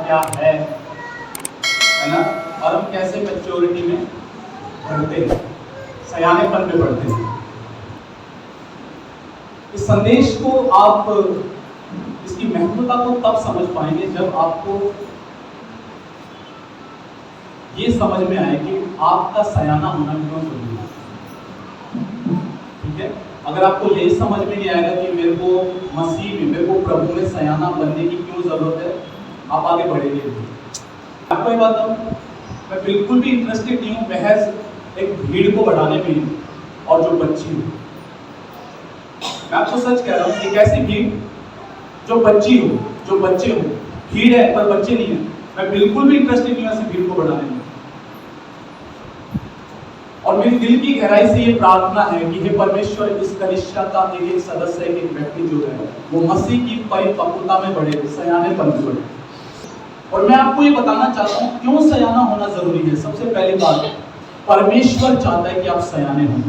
क्या है ना, और हम कैसे मैच्योरिटी में बढ़ते हैं, सयानेपन में बढ़ते हैं। इस संदेश को आप इसकी महत्वता को तब समझ पाएंगे जब आपको ये समझ में आए कि आपका सयाना होना क्यों जरूरी है। ठीक है, अगर आपको यही समझ में नहीं आएगा कि मेरे को मसीह में, मेरे को प्रभु में सयाना बनने की क्यों जरूरत है, आप आगे बढ़ेंगे नहीं। आपको एक बात बताऊं, मैं बिल्कुल भी इंटरेस्टेड नहीं हूँ महज एक भीड़ को बढ़ाने में और जो बच्ची हो। मैं आपको सच कह रहा हूँ, एक ऐसी भीड़ जो बच्ची हो, जो बच्चे हो, भीड़ है पर बच्चे नहीं है, मैं बिल्कुल भी इंटरेस्टेड नहीं हूँ ऐसी भीड़ को बढ़ाने में। और मेरी दिल की गहराई से ये प्रार्थना है कि हे परमेश्वर, इस कलीसिया का एक सदस्य, एक व्यक्ति जो है वो मसीह की परिपक्वता में बढ़े, सयानेपन में बढ़े। और मैं आपको ये बताना चाहता हूँ क्यों सयाना होना जरूरी है। सबसे पहली बात, परमेश्वर चाहता है कि आप सयाने हों।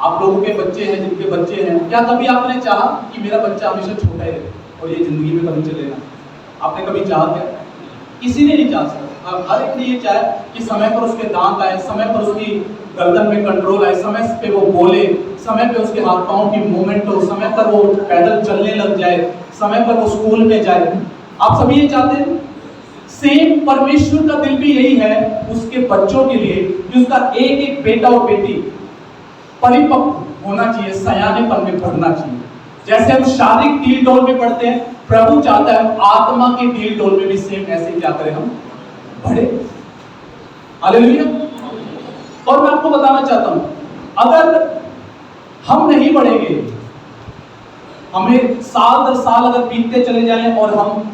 आप लोगों के बच्चे हैं, जिनके बच्चे हैं, क्या कभी आपने चाहा कि मेरा बच्चा हमेशा छोटा ही रहे और ये जिंदगी में कभी चलेगा? आपने कभी चाहा क्या? किसी ने नहीं चाह सकता। हर एक ने ये चाहे कि समय पर उसके दांत आए, समय पर उसकी गर्दन में कंट्रोल आए, समय पे वो बोले, समय पे उसके हाथ पांव की मूवमेंट हो, समय पर वो पैदल चलने लग जाए, समय पर वो स्कूल में जाए। आप सभी ये चाहते हैं। सेम परमेश्वर का दिल भी यही है उसके बच्चों के लिए कि उसका एक एक बेटा और बेटी परिपक्व होना चाहिए, सयानेपन में बढ़ना चाहिए। जैसे हम शारीरिक ढील डोल में बढ़ते हैं, प्रभु चाहता है आत्मा के ढील डोल में भी सेम ऐसे क्या करें, हम बढ़े। हालेलुया। और मैं आपको बताना चाहता हूं, अगर हम नहीं बढ़ेंगे, हमें साल दर साल अगर बीतते चले जाएं और हम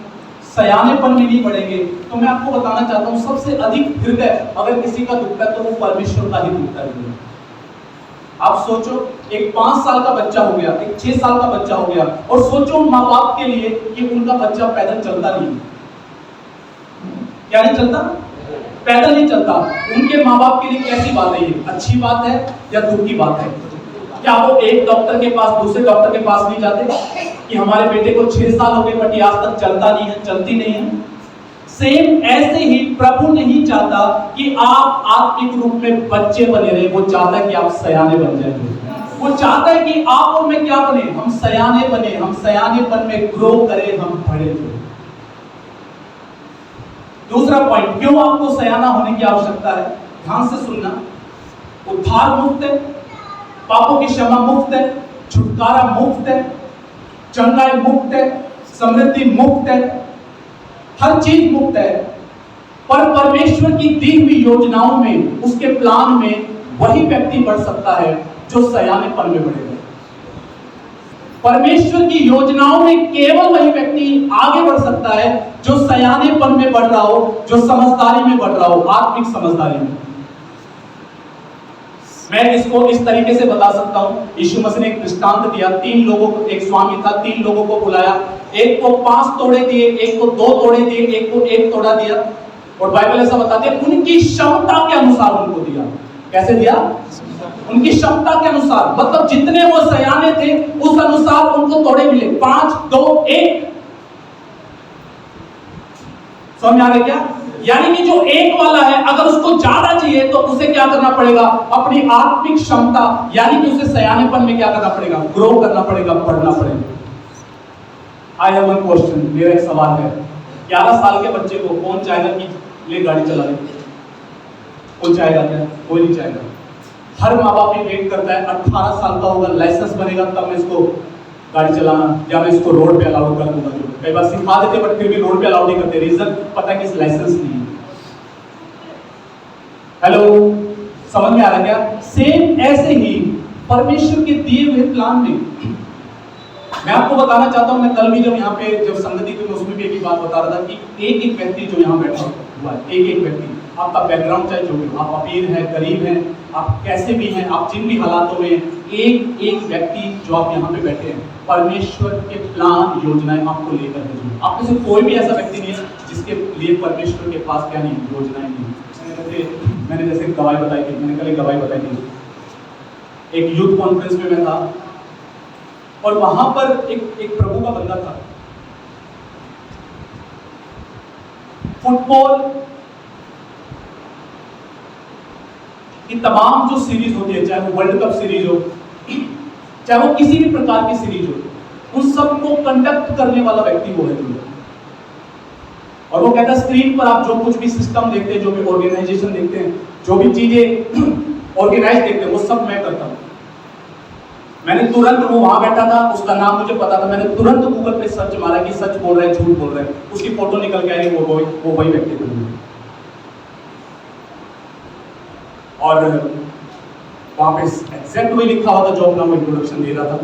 सयानेपन में नहीं बढ़ेंगे, तो मैं आपको बताना चाहता हूं सबसे अधिक हृदय अगर किसी का दुखता है तो वो परमेश्वर का ही दुखता है। आप सोचो, एक 5 साल का बच्चा हो गया, एक 6 साल का बच्चा हो गया, और सोचो माँ बाप के लिए कि उनका बच्चा पैदल चलता नहीं, क्या नहीं चलता, पैदल नहीं चलता। उनके माँ बाप के लिए कैसी बात है ये? अच्छी बात है या दुख की बात है? क्या वो एक डॉक्टर के पास दूसरे डॉक्टर के पास नहीं जाते कि हमारे बेटे को 6 साल हो गए बट ये आज तक चलता नहीं है, चलती नहीं है? सेम ऐसे ही प्रभु नहीं चाहता कि आप आत्मिक रूप में बच्चे बने रहे, वो चाहता है कि आप सयाने बन जाएं। वो चाहता है कि आप और मैं क्या बने, हम सयाने बने, हम सयानेपन में ग्रो करें, हम बढ़े। दूसरा पॉइंट, क्यों आपको सयाना होने की आवश्यकता है, ध्यान से सुनना। उद्धार मुफ्त है, पापों की क्षमा मुफ्त है, छुटकारा मुफ्त है, चंगाई मुफ्त है, समृद्धि मुफ्त है, हर चीज मुफ्त है। पर परमेश्वर की दी हुई योजनाओं में, उसके प्लान में वही व्यक्ति बढ़ सकता है जो सयानेपन में बढ़ेगा। परमेश्वर की योजनाओं में केवल वही व्यक्ति आगे बढ़ सकता है जो सयानेपन में बढ़ रहा हो, जो समझदारी में बढ़ रहा हो, आत्मिक समझदारी में। मैं इसको इस तरीके से बता सकता हूं, यीशु मसीह ने एक दृष्टांत दिया। 3 लोगों को, एक स्वामी था, 3 लोगों को बुलाया, एक को 5 तोड़े दिए, एक को 2 तोड़े दिए, एक को 1 तोड़ा दिया। और बाइबल ऐसा बताती है उनकी क्षमता के अनुसार उनको दिया। कैसे दिया? उनकी क्षमता के अनुसार, मतलब जितने वो सयाने थे उस अनुसार उनको तोड़े मिले। 5, 2, 1। समझ आ रहा है क्या? यानी कि जो एक वाला है, अगर उसको ज्यादा चाहिए तो उसे क्या करना पड़ेगा, अपनी आत्मिक क्षमता, यानी कि उसे सयानेपन में क्या करना पड़ेगा, ग्रो करना पड़ेगा, बढ़ना पड़ेगा। आई हैव वन क्वेश्चन, मेरा एक सवाल है। 11 साल के बच्चे को कौन चाहेगा कि ले गाड़ी चलाने? कौन चाहेगा? क्या कोई नहीं चाहेगा। हर माँ बाप भी वेट करता है 18 साल का होगा, लाइसेंस बनेगा, तब मैं इसको गाड़ी चलाना या मैं इसको रोड पे अलाउ कर दूंगा। कई बार सिखा देते बट फिर भी रोड पे अलाउ नहीं करते, रीजन पता है कि लाइसेंस नहीं है। हेलो, समझ में आ रहा क्या? सेम ऐसे ही परमेश्वर के दिए हुए प्लान में, मैं आपको बताना चाहता हूं, मैं कल भी जब संगति थी उसमें भी एक ही बात बता रहा था कि एक एक व्यक्ति जो यहाँ बैठा हुआ है, एक एक व्यक्ति, आपका बैकग्राउंड चाहे जो भी, आप अमीर हैं, गरीब हैं, आप कैसे भी हैं, आप जिन भी हालातों में, एक एक व्यक्ति जो आप यहाँ पे बैठे हैं, परमेश्वर के प्लान, योजनाएं आपको लेकर के जो, आप में से कोई भी ऐसा व्यक्ति नहीं है जिसके लिए परमेश्वर के पास क्या नहीं, योजनाएं नहीं। मैंने जैसे गवाही बताई थी, मैंने कल एक गवाही बताई थी, एक यूथ कॉन्फ्रेंस में मैं था और वहां पर एक प्रभु का बंदा था। फुटबॉल की तमाम जो सीरीज होती है, चाहे वो वर्ल्ड कप सीरीज हो, चाहे वो किसी भी प्रकार की सीरीज हो, उन सबको कंडक्ट करने वाला व्यक्ति वो है जो, और वो कहता है स्क्रीन पर आप जो कुछ भी सिस्टम देखते हैं, जो भी ऑर्गेनाइजेशन देखते हैं, जो भी चीजें ऑर्गेनाइज देखते हैं, वो सब मैं करता हूं। मैंने तुरंत, वो वहां बैठा था, उसका नाम मुझे पता था, मैंने तुरंत गूगल पे सर्च मारा कि सच बोल रहा है झूठ बोल रहा है, उसकी फोटो निकल के आई, वो वही व्यक्ति था। और वहां पे एग्जैक्ट वही लिखा हुआ था जो अपना वो इंट्रोडक्शन दे रहा था,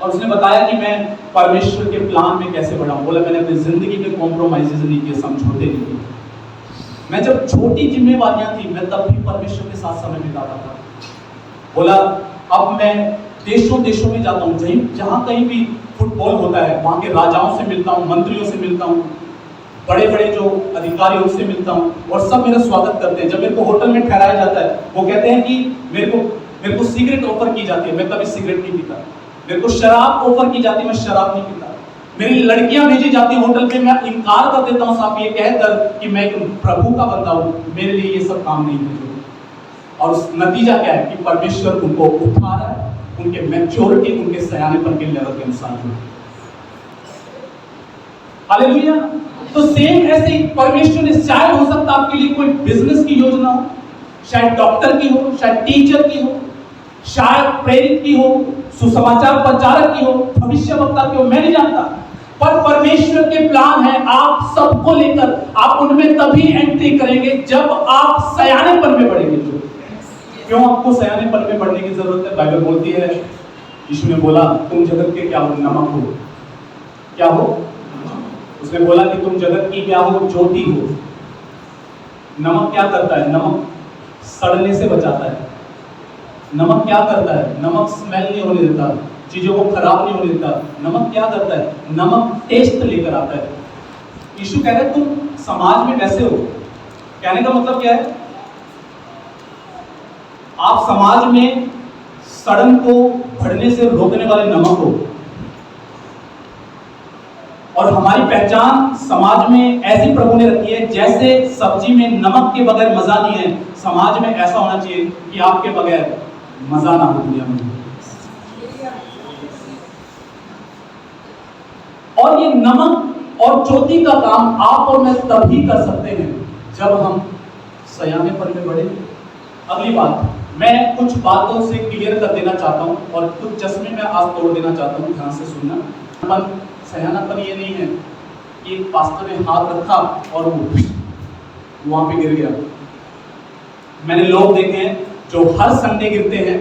और उसने बताया कि मैं परमेश्वर के प्लान में कैसे बढ़ा हूं। बोला मैंने अपनी जिंदगी में कॉम्प्रोमाइजेस नहीं किए, समझौते नहीं किए। मैं जब छोटी जिम्मेवारियां थी, मैं तब भी परमेश्वर के साथ समय बिताता था। बोला अब मैं देशों देशों में जाता हूँ, जहां कहीं भी फुटबॉल होता है, वहां के राजाओं से मिलता हूँ, मंत्रियों से मिलता हूँ, बड़े बड़े जो अधिकारी उनसे मिलता हूँ, और सब मेरा स्वागत करते हैं। जब मेरे को होटल में ठहराया जाता है, वो कहते हैं कि मेरे को सिगरेट ऑफर की जाती है, मैं कभी सिगरेट नहीं पीता। मेरे को शराब ऑफर की जाती है, मैं शराब नहीं पीता। मेरी लड़कियां भेजी जाती हैं होटल पे, मैं इनकार कर देता हूं साहब ये कहकर कि मैं एक प्रभु का बंदा हूं, मेरे लिए ये सब काम नहीं है। और उस नतीजा क्या है कि परमेश्वर उनको उठा रहा है, उनके मैच्योरिटी, उनके सयानेपन के लेवल के अनुसार। हालेलुया। तो सेम ऐसे ही परमेश्वर ने, चाहे हो सकता आपके लिए कोई बिजनेस की योजना हो, शायद डॉक्टर की हो, शायद टीचर की हो, शायद प्रेरित की हो, सुसमाचार प्रचारक की हो, भविष्यवक्ता की हो, मैं नहीं जानता, पर परमेश्वर के प्लान है आप सबको लेकर। आप उनमें तभी एंट्री करेंगे जब आप सयानेपन में बढ़ेंगे। क्यों आपको सयानेपन में बढ़ने की जरूरत है? बाइबल बोलती है, यीशु ने बोला तुम जगत के क्या हो? नमक हो। क्या हो? उसने बोला कि तुम जगत की क्या हो? ज्योति हो। नमक क्या करता है? नमक सड़ने से बचाता है। नमक क्या करता है? नमक स्मेल नहीं होने देता, चीजों को खराब नहीं होने देता। नमक क्या करता है? नमक टेस्ट लेकर आता है। यीशु कह रहे हैं तुम समाज में वैसे हो। कहने का मतलब क्या है? आप समाज में सड़न को बढ़ने से रोकने वाले नमक हो। और हमारी पहचान समाज में ऐसी प्रभु ने रखी है, जैसे सब्जी में नमक के बगैर मजा नहीं है, समाज में ऐसा होना चाहिए कि आपके बगैर मजा ना हो दुनिया में। और ये नमक और ज्योति का काम आप और मैं तभी कर सकते हैं जब हम सयानेपन में बढ़े। अगली बात, मैं कुछ बातों से क्लियर कर देना चाहता हूं और कुछ चश्मे में आज तोड़ देना चाहता हूं, ध्यान से सुनना। सयानापन ये नहीं है कि एक पास्टर ने हाथ रखा और वो वहां पे गिर गया। मैंने लोग देखे हैं जो हर संडे गिरते हैं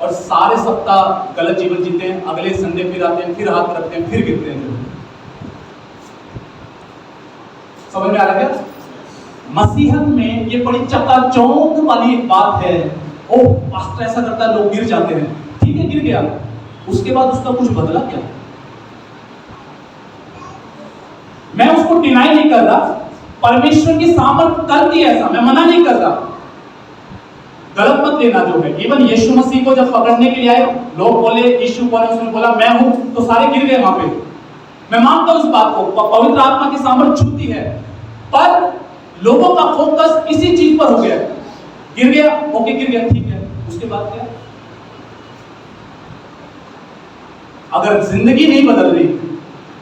और सारे सप्ताह गलत जीवन जीते हैं, अगले संडे फिर आते हैं, फिर हाथ रखते हैं, फिर गिरते हैं। समझ में आ रहा क्या? मसीहत में ये बड़ी चकाचौंध वाली एक बात है। ओह पास्टर ऐसा करता है, लोग गिर जाते हैं। ठीक है, गिर गया, उसके बाद उसका कुछ बदला क्या? मैं उसको डिनाई नहीं कर रहा, परमेश्वर की सामर्थ करती है ऐसा, मैं मना नहीं कर रहा। गलत मत लेना जो है। इवन यीशु मसीह को जब पकड़ने के लिए आए, लोग बोले यीशु कौन है? उसने बोला मैं हूं, तो सारे गिर गए वहां पे। मैं मानता हूं इस बात को, पवित्र आत्मा की सामर्थ छूती है, पर लोगों का फोकस इसी चीज पर हो गया। गिर गया, ओके गिर गया, ठीक है, उसके बाद क्या? अगर जिंदगी नहीं बदल रही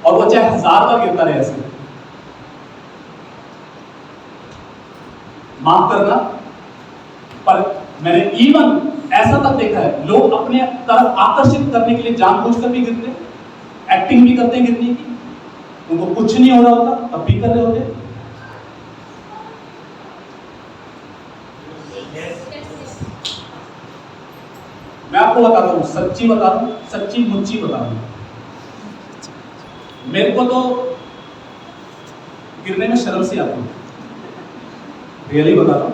और वो चाहे 1000 बार गिरता रहे, ऐसे माफ करना। पर मैंने इवन ऐसा तक देखा है, लोग अपने तरफ आकर्षित करने के लिए जानबूझकर भी गिरते, एक्टिंग भी करते हैं गिरने की, उनको कुछ नहीं हो रहा होता तब भी कर रहे होते। मैं आपको बताता हूं, सच्ची बता रहा हूं, सच्ची मुच्ची बता रहा हूं। मेरे को तो गिरने में शर्म सी आती है, रियली बता रहा हूं।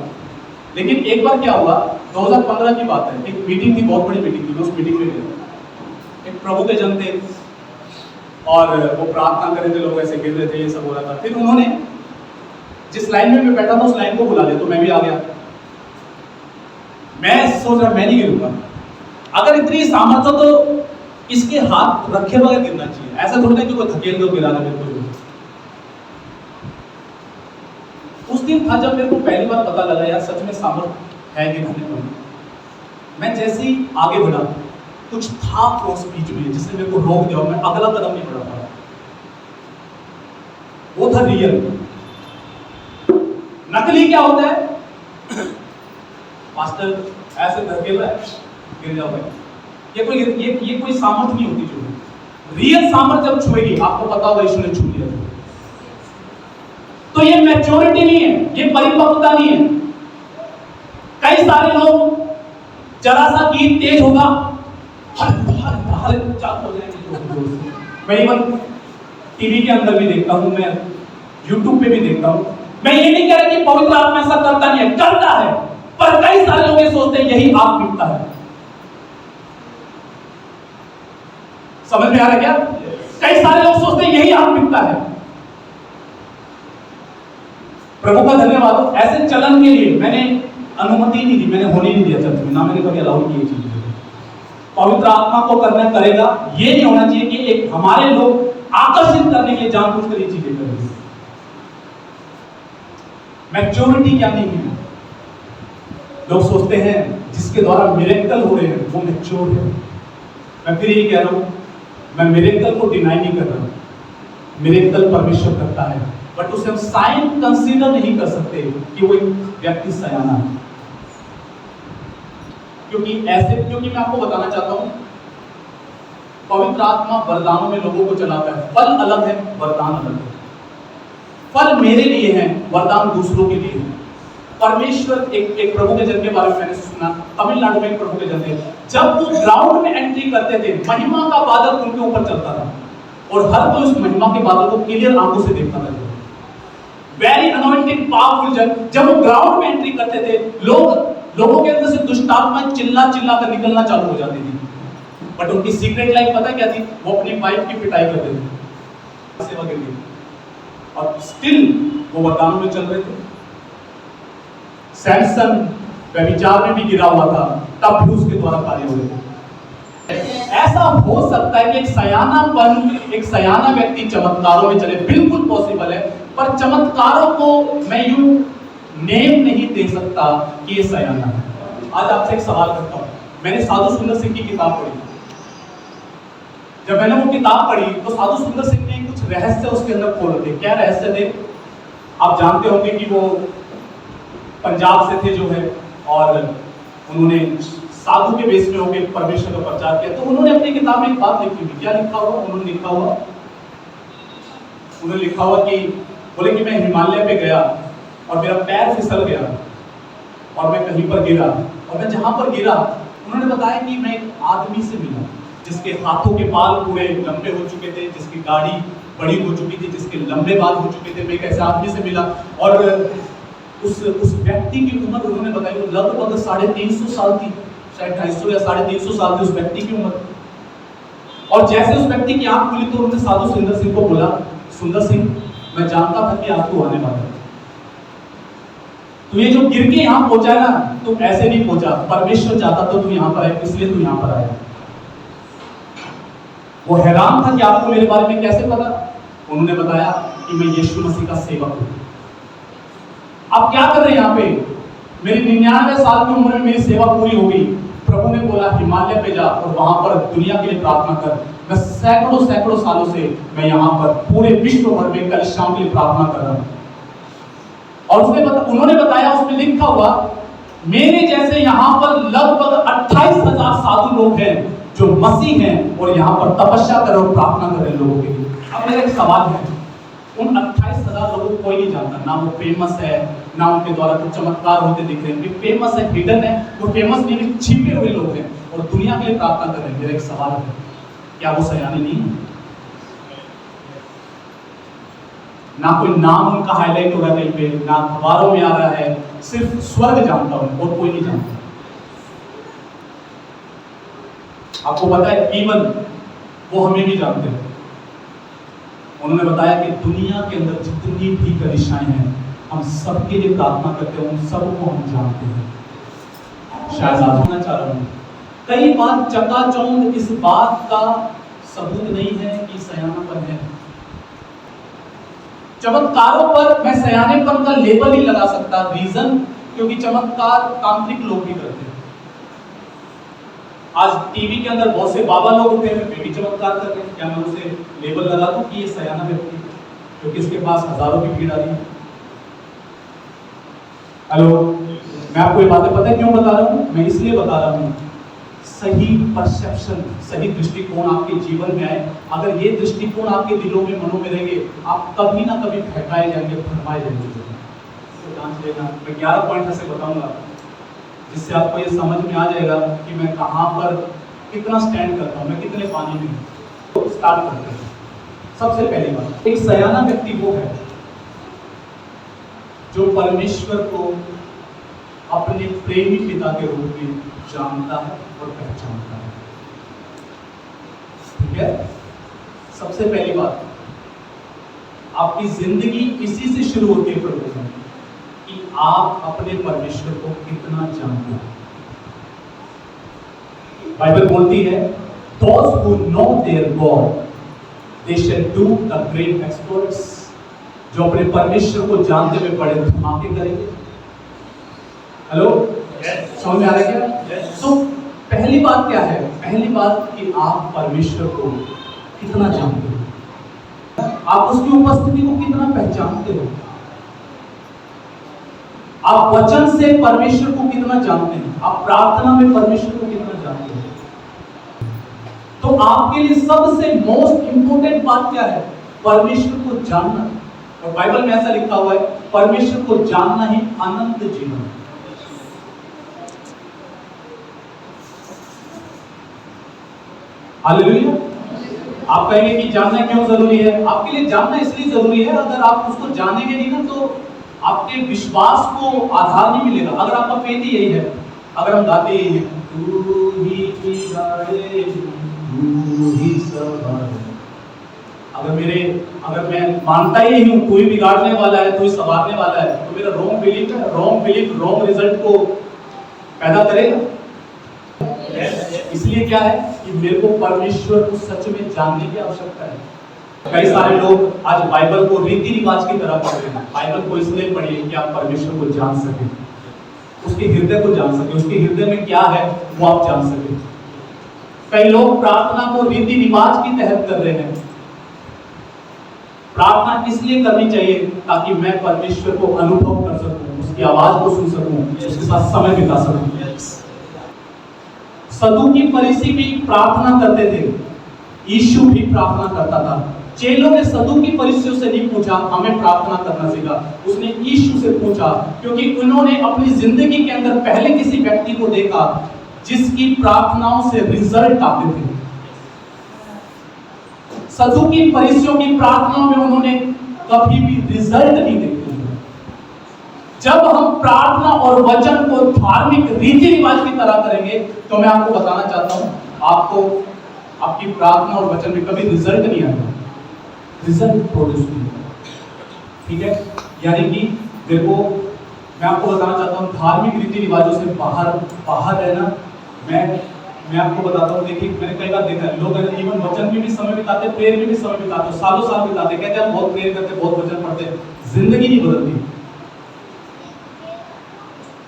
लेकिन एक बार क्या हुआ, 2015 की बात है, एक मीटिंग थी, बहुत बड़ी मीटिंग थी, मैं उस मीटिंग में गया। एक प्रभु के जन थे और वो प्रार्थना कर रहे थे, लोग ऐसे गिर रहे थे, ये सब हो रहा था। फिर उन्होंने जिस लाइन में मैं बैठा था उस लाइन को बुला लिया, तो मैं भी आ गया। मैं सोच रहा मैं नहीं गिरूंगा। अगर इतनी सामर्थ्य तो इसके हाथ रखे बगैर गिरना चाहिए, ऐसा थोड़ा कि कोई धकेल दो गिरा दे बिल्कुल। उस दिन था जब मेरे को पहली बार पता लगा यार सच में सामर्थ्य है गिराने में। मैं जैसे ही आगे बढ़ा कुछ था क्रॉस बीच में जिसने मेरे को रोक दिया, मैं अगला कदम नहीं बढ़ा पाया। वो था रियल। नकली क्या होता है? मास्टर ऐसे धकेल रहा है गिर जाओगे, ये कोई सामर्थ्य नहीं होती। जो रियल सामर्थ्य जब छुएगी आपको पता होगा यीशु ने छू लिया। तो ये मैच्योरिटी नहीं है, ये परिपक्वता नहीं है। कई सारे लोग जरा सा गीत तेज होगा मैं इवन टीवी के अंदर भी देखता हूं, मैं यूट्यूब पे भी देखता हूं। मैं ये नहीं कह रहा कि पवित्र आत्मा ऐसा करता नहीं है, करता है, पर कई सारे लोग ये सोचते हैं यही आत्मिकता है। समझ में आ रहा है क्या? कई सारे लोग सोचते हैं यही आत्मिकता है। प्रभु का धन्यवाद हो, ऐसे चलन के लिए मैंने अनुमति नहीं दी, मैंने होने नहीं दिया चर्च में, ना मैंने कभी अलाउ की ये चीज। पवित्र आत्मा को करना करेगा, ये नहीं होना चाहिए कि एक हमारे लोग आकर्षित करने के लिए जानबूझकर ये चीजें करेंगे। मैच्योरिटी क्या नहीं है? लोग सोचते हैं जिसके द्वारा मिरेकल हो रहे हैं वो मैच्योर है। मैं फिर ये कह रहा हूं, मैं मिरेकल को डिनाई नहीं कर रहा, मिरेकल परमेश्वर करता है, बट उसे हम साइन कंसीडर नहीं कर सकते कि वो एक व्यक्ति सयाना है। क्योंकि मैं आपको बताना चाहता हूं, पवित्र आत्मा वरदानों में लोगों को चलाता है। फल अलग है, वरदान अलग है। फल मेरे लिए है, वरदान दूसरों के लिए है। परमेश्वर एक प्रभु के जन के बारे में मैंने सुना, तमिलनाडु में एक प्रभु के जन थे, जब वो ग्राउंड में एंट्री करते थे महिमा का बादल उनके ऊपर चलता था और हर कोई उस महिमा के बादल को क्लियर आंखों से देखता था। वेरी अनॉइंटेड पावरफुल जन, जब वो ग्राउंड में एंट्री करते थे लोगों के अंदर से दुष्टात्मा चिल्ला कर निकलना चालू हो जाती थी। बट उनकी सीक्रेट लाइफ पता क्या थी? वो अपनी वाइफ की पिटाई करते थे सेवा के लिए, और स्टिल वो वरदानों में चल रहे थे। सैमसन व्यभिचार में भी गिरा हुआ था, तब भी उसके द्वारा कार्य हो रहे थे। ऐसा हो सकता है कि एक सयाना व्यक्ति चमत्कारों में चले, बिल्कुल पॉसिबल है, पर चमत्कारों को मैं यूं नेम नहीं दे सकता कि ये सयाना है। आज आपसे एक सवाल करता हूं, मैंने साधु सुंदर सिंह की किताब पढ़ी। जब मैंने वो किताब पढ़ी तो साधु सुंदर सिंह ने कुछ रहस्य उसके अंदर खोले थे। क्या रहस्य थे? आप जानते होंगे कि वो पंजाब से थे जो है, और उन्होंने साधु के बेस में होकर परमेश्वर का प्रचार किया। तो उन्होंने अपनी किताब में एक बात लिखी थी। क्या लिखा हुआ? उन्होंने लिखा हुआ कि बोले कि मैं हिमालय पे गया और मेरा पैर फिसल गया और मैं कहीं पर गिरा, और मैं जहां पर गिरा उन्होंने बताया कि मैं एक आदमी से मिला जिसके हाथों के बाल पूरे लंबे हो चुके थे, जिसकी दाढ़ी बड़ी हो चुकी थी, जिसके लंबे बाल हो चुके थे। मैं एक ऐसे आदमी से मिला और उस व्यक्ति की उम्र उन्होंने बताई लगभग 350 साल थी, शायद 250 या 350 साल थी उस व्यक्ति की उम्र। और जैसे उस व्यक्ति की आंख खुली तो उन्होंने साधु सुंदर सिंह को बोला, सुंदर सिंह, मैं जानता था कि आप तो आने वाला है। तू ये जो गिर के यहाँ पहुंचा ना, तू ऐसे नहीं पहुंचा, परमेश्वर चाहता तो तू यहाँ पर आए, इसलिए तू यहाँ पर आया। वो हैरान था कि आपको मेरे बारे में कैसे पता। उन्होंने बताया कि मैं यीशु मसीह का सेवक हूं। आप क्या कर रहे हैं यहाँ पे? मेरी 99 साल की उम्र में मेरी सेवा पूरी हो गई। प्रभु ने बोला हिमालय पे जा और वहां पर दुनिया के लिए प्रार्थना कर। मैं सैकड़ों सालों से मैं यहाँ पर पूरे विश्व भर में कल शाम के लिए प्रार्थना कर रहा हूँ। और उन्होंने बताया, उसमें लिखा हुआ मेरे जैसे यहाँ पर लगभग 28,000 साधु लोग हैं जो मसीह हैं और यहाँ पर तपस्या कर और प्रार्थना कर रहे लोगों के लिए। अब मेरा एक सवाल है, उन 28,000 लोगों को कोई नहीं जानता, ना वो फेमस है, ना उनके द्वारा कुछ चमत्कार होते दिख रहे हैं। फेमस है, हिडन है, वो फेमस नहीं, छिपे हुए लोग हैं और दुनिया के लिए प्रार्थना कर रहे हैं। मेरा एक सवाल है, क्या वो सयाने नहीं है? ना कोई नाम उनका हाईलाइट हो रहा है कहीं पे, ना अखबारों में आ रहा है, सिर्फ स्वर्ग जानता हूं और कोई नहीं जानता। आपको पता है, इवन वो हमें भी जानते हैं। उन्होंने बताया कि दुनिया के अंदर जितनी भी कलिसियाएं हैं, हम सबके लिए प्रार्थना करते हैं, उन सबको हम जानते हैं। शायद आप सुनना चाह रहा हूं कई बार चकाचौंध इस बात का सबूत नहीं है कि सयानापन है। चमत्कारों पर मैं सयानेपन का लेबल ही लगा सकता, रीजन क्योंकि चमत्कार तांत्रिक लोग भी करते हैं। आज टीवी के अंदर बहुत से बाबा लोग होते हैं, वे भी चमत्कार कर रहे हैं। क्या मैं उसे लेबल लगा दूं कि ये सयाना व्यक्ति है क्योंकि इसके पास हजारों की भीड़ आ रही है? हेलो, मैं आपको ये बातें पता है क्यों बता रहा हूं? मैं इसलिए बता रहा हूं, सही परसेप्शन, सही दृष्टिकोण आपके जीवन में आए। अगर ये दृष्टिकोण आपके दिलों में, मनों में रहेंगे, आप कभी ना कभी भटकाए जाएंगे, भरमाए जाएंगे। तो जांच लेना। मैं 11 पॉइंट ऐसे बताऊंगा जिससे आपको ये समझ में आ जाएगा कि मैं कहां पर कितना स्टैंड करता हूं, मैं कितने पानी में। तो स्टार्ट करते हैं। सबसे पहली बात, एक सयाना व्यक्ति वो है जो परमेश्वर को अपने प्रेमी पिता के रूप में जानता है और पहचानता है। ठीक है? सबसे पहली बात, आपकी जिंदगी इसी से शुरू होती है प्रभु, कि आप अपने परमेश्वर को कितना जानते हैं। बाइबल बोलती है, those who know their God, they shall do the great exploits। जो अपने परमेश्वर को जानते हुए बड़े धमाके करेंगे। हेलो, समझ में आ रहा है क्या? तो पहली बात क्या है? पहली बात कि आप परमेश्वर को कितना जानते हो, आप उसकी उपस्थिति को कितना पहचानते हो, आप वचन से परमेश्वर को कितना जानते हैं, आप प्रार्थना में परमेश्वर को कितना जानते हैं। तो आपके लिए सबसे मोस्ट इंपोर्टेंट बात क्या है? परमेश्वर को जानना। और बाइबल में ऐसा लिखा हुआ है, परमेश्वर को जानना ही अनंत जीवन है। हालेलुया। आप कहेंगे कि जानना क्यों जरूरी है? आपके लिए जानना इसलिए जरूरी है, अगर आप उसको जानेंगे नहीं ना तो आपके विश्वास को आधार नहीं मिलेगा। अगर आपका फेथ ही यही है, अगर हम गाते ही हैं, तू ही बिगाड़े तू ही संवारे, अगर मैं मानता ही हूं तू ही बिगाड़ने वाला है, तू ही संवारने वाला है, तो मेरा रॉन्ग बिलीफ है, रॉन्ग बिलीफ रॉन्ग रिजल्ट को पैदा करेगा। इसलिए क्या है कि मेरे को परमेश्वर को सच में जानने की आवश्यकता है। कई सारे लोग आज बाइबल को रीति रिवाज की तरह पढ़ रहे हैं। बाइबल को इसलिए पढ़िए कि आप परमेश्वर को जान सकें, उसके हृदय को जान सकें, उसके हृदय में क्या है वो आप जान सकें। कई लोग प्रार्थना को रीति रिवाज की तहत कर रहे हैं। प्रार्थना इसलिए करनी चाहिए ताकि मैं परमेश्वर को अनुभव कर सकूं, उसकी आवाज को सुन सकूं, उसके साथ समय बिता सकूं। सदूकी फरीसी भी प्रार्थना करते थे, यीशु भी प्रार्थना करता था। चेलों ने सदूकी फरीसियों से नहीं पूछा हमें प्रार्थना करना सीखा, उसने यीशु से पूछा, क्योंकि उन्होंने अपनी जिंदगी के अंदर पहले किसी व्यक्ति को देखा जिसकी प्रार्थनाओं से रिजल्ट आते थे। सदूकी फरीसियों की प्रार्थनाओं में उन्होंने कभी भी रिजल्ट नहीं देखे। जब हम प्रार्थना और वचन को धार्मिक रीति रिवाज की तरह करेंगे तो मैं आपको बताना चाहता हूं, आपको आपकी प्रार्थना और वचन में कभी रिजल्ट नहीं आएगा, रिजल्ट प्रोड्यूस नहीं होगा। ठीक है? यानी कि देखो, मैं आपको बताना चाहता हूं, धार्मिक रीति रिवाजों से बाहर रहना। मैं आपको बताता हूं, देखिए मैंने कई बार देखा है, लोग इवन वचन में भी समय बिताते, प्रेयर में भी समय बिताते, सालों साल बिताते, कहते हैं बहुत प्रेयर करते, बहुत वचन पढ़ते, जिंदगी नहीं बदलती।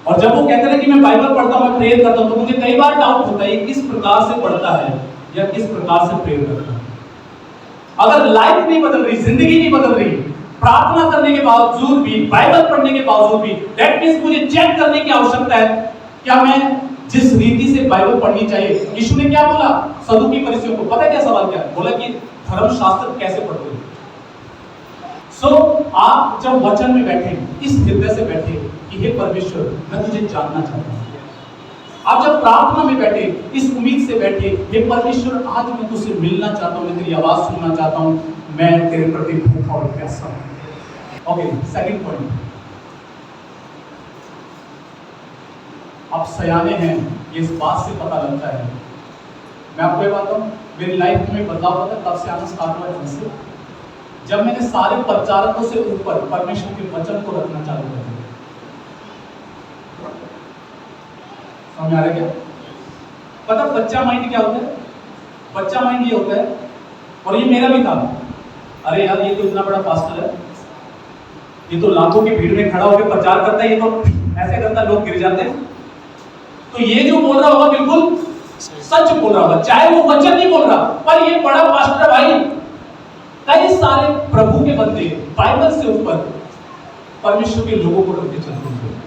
और जब वो कहते हैं कि मैं बाइबल पढ़ता हूं, मैं प्रेयर करता हूं, तो मुझे कई बार डाउट होता है ये किस प्रकार से पढ़ता है या किस प्रकार से प्रेयर करता है। अगर लाइफ नहीं बदल रही, जिंदगी नहीं बदल रही, प्रार्थना करने के बावजूद भी, बाइबल पढ़ने के बावजूद भी, दैट मींस मुझे चेक करने की आवश्यकता है क्या मैं जिस रीति से बाइबल पढ़नी चाहिए। यीशु ने क्या बोला सदूकी फरीसियों को? पता है क्या सवाल क्या है? बोला कि धर्मशास्त्र कैसे पढ़ते हो। आप जब वचन में बैठे, इस हृदय से बैठे कि हे परमेश्वर मैं तुझे जानना चाहता हूं। आप जब प्रार्थना में बैठे, इस उम्मीद से बैठे, हे परमेश्वर आज मैं तुझसे मिलना चाहता हूं, मैं तेरी आवाज सुनना चाहता हूं, मैं तेरे प्रति भूखा और प्यासा हूं। ओके, सेकंड पॉइंट, आप सयाने हैं ये इस बात से पता लगता है। मैं आपको ये बात बताऊं, मेरी लाइफ में बदलाव होता है तब से आना स्टार्ट हुआ है, से जब मैंने सारे प्रचारकों से ऊपर परमेश्वर के वचन को रखना चालू कर दिया। समझ आ रहा है क्या? पता बच्चा माइंड क्या होता है? बच्चा माइंड ये होता है, और ये मेरा भी था, अरे यार ये तो इतना बड़ा पास्टर है, ये तो लाखों की भीड़ में खड़ा होकर प्रचार करता है, ये तो ऐसे करता है, लोग गिर जाते हैं। तो ये जो बोल रहा होगा बिल्कुल सच बोल रहा होगा, चाहे वो वचन नहीं बोल रहा, पर ये बड़ा पास्टर भाई। कई सारे प्रभु के बंदे बाइबल से ऊपर परमेश्वर के लोगों को रखते चलते हैं,